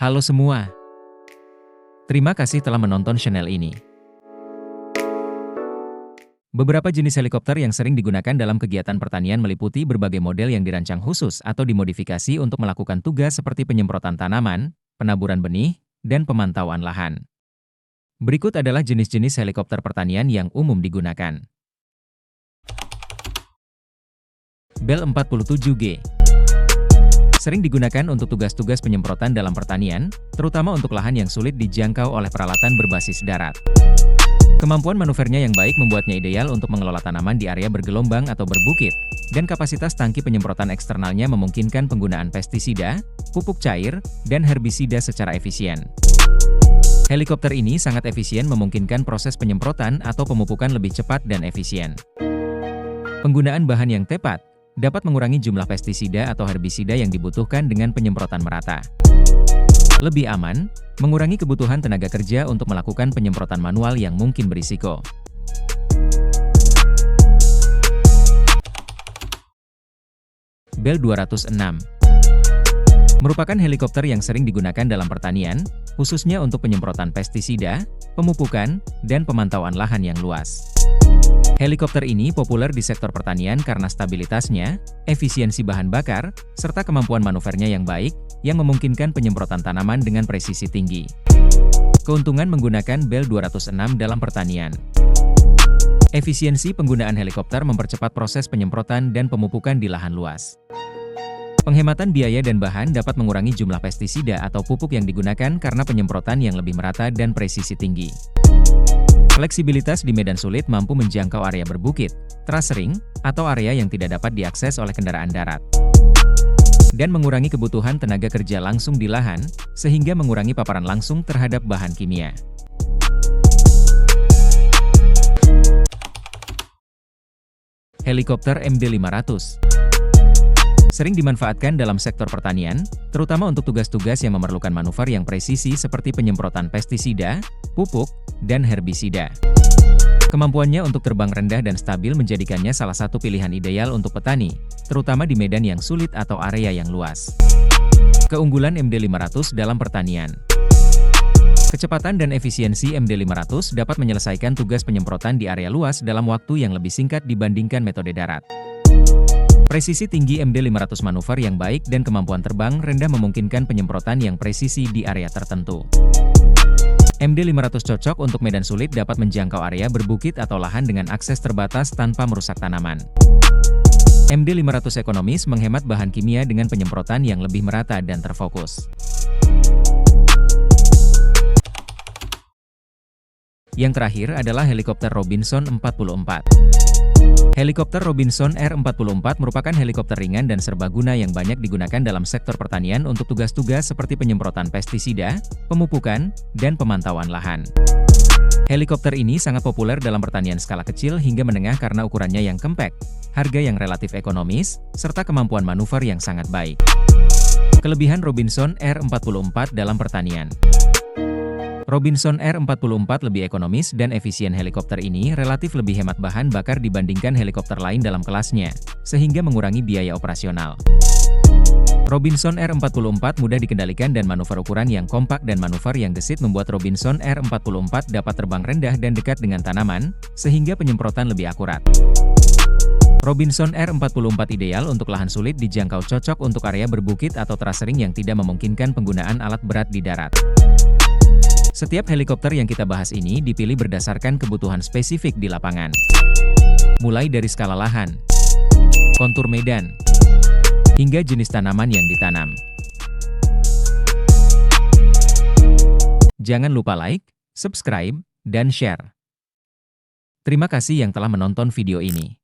Halo semua, terima kasih telah menonton channel ini. Beberapa jenis helikopter yang sering digunakan dalam kegiatan pertanian meliputi berbagai model yang dirancang khusus atau dimodifikasi untuk melakukan tugas seperti penyemprotan tanaman, penaburan benih, dan pemantauan lahan. Berikut adalah jenis-jenis helikopter pertanian yang umum digunakan. Bell 47G sering digunakan untuk tugas-tugas penyemprotan dalam pertanian, terutama untuk lahan yang sulit dijangkau oleh peralatan berbasis darat. Kemampuan manuvernya yang baik membuatnya ideal untuk mengelola tanaman di area bergelombang atau berbukit, dan kapasitas tangki penyemprotan eksternalnya memungkinkan penggunaan pestisida, pupuk cair, dan herbisida secara efisien. Helikopter ini sangat efisien memungkinkan proses penyemprotan atau pemupukan lebih cepat dan efisien. Penggunaan bahan yang tepat dapat mengurangi jumlah pestisida atau herbisida yang dibutuhkan dengan penyemprotan merata. Lebih aman, mengurangi kebutuhan tenaga kerja untuk melakukan penyemprotan manual yang mungkin berisiko. Bell 206 merupakan helikopter yang sering digunakan dalam pertanian, khususnya untuk penyemprotan pestisida, pemupukan, dan pemantauan lahan yang luas. Helikopter ini populer di sektor pertanian karena stabilitasnya, efisiensi bahan bakar, serta kemampuan manuvernya yang baik, yang memungkinkan penyemprotan tanaman dengan presisi tinggi. Keuntungan menggunakan Bell 206 dalam pertanian. Efisiensi penggunaan helikopter mempercepat proses penyemprotan dan pemupukan di lahan luas. Penghematan biaya dan bahan dapat mengurangi jumlah pestisida atau pupuk yang digunakan karena penyemprotan yang lebih merata dan presisi tinggi. Fleksibilitas di medan sulit mampu menjangkau area berbukit, terasering, atau area yang tidak dapat diakses oleh kendaraan darat. Dan mengurangi kebutuhan tenaga kerja langsung di lahan, sehingga mengurangi paparan langsung terhadap bahan kimia. Helikopter MD500 sering dimanfaatkan dalam sektor pertanian, terutama untuk tugas-tugas yang memerlukan manuver yang presisi seperti penyemprotan pestisida, pupuk, dan herbisida. Kemampuannya untuk terbang rendah dan stabil menjadikannya salah satu pilihan ideal untuk petani, terutama di medan yang sulit atau area yang luas. Keunggulan MD500 dalam pertanian. Kecepatan dan efisiensi MD500 dapat menyelesaikan tugas penyemprotan di area luas dalam waktu yang lebih singkat dibandingkan metode darat. Presisi tinggi MD500 manuver yang baik dan kemampuan terbang rendah memungkinkan penyemprotan yang presisi di area tertentu. MD500 cocok untuk medan sulit dapat menjangkau area berbukit atau lahan dengan akses terbatas tanpa merusak tanaman. MD500 ekonomis menghemat bahan kimia dengan penyemprotan yang lebih merata dan terfokus. Yang terakhir adalah helikopter Robinson 44. Helikopter Robinson R44 merupakan helikopter ringan dan serbaguna yang banyak digunakan dalam sektor pertanian untuk tugas-tugas seperti penyemprotan pestisida, pemupukan, dan pemantauan lahan. Helikopter ini sangat populer dalam pertanian skala kecil hingga menengah karena ukurannya yang compact, harga yang relatif ekonomis, serta kemampuan manuver yang sangat baik. Kelebihan Robinson R44 dalam pertanian. Robinson R44 lebih ekonomis dan efisien. Helikopter ini relatif lebih hemat bahan bakar dibandingkan helikopter lain dalam kelasnya, sehingga mengurangi biaya operasional. Robinson R44 mudah dikendalikan dan manuver ukuran yang kompak dan manuver yang gesit membuat Robinson R44 dapat terbang rendah dan dekat dengan tanaman, sehingga penyemprotan lebih akurat. Robinson R44 ideal untuk lahan sulit dijangkau, cocok untuk area berbukit atau terasering yang tidak memungkinkan penggunaan alat berat di darat. Setiap helikopter yang kita bahas ini dipilih berdasarkan kebutuhan spesifik di lapangan. Mulai dari skala lahan, kontur medan, hingga jenis tanaman yang ditanam. Jangan lupa like, subscribe, dan share. Terima kasih yang telah menonton video ini.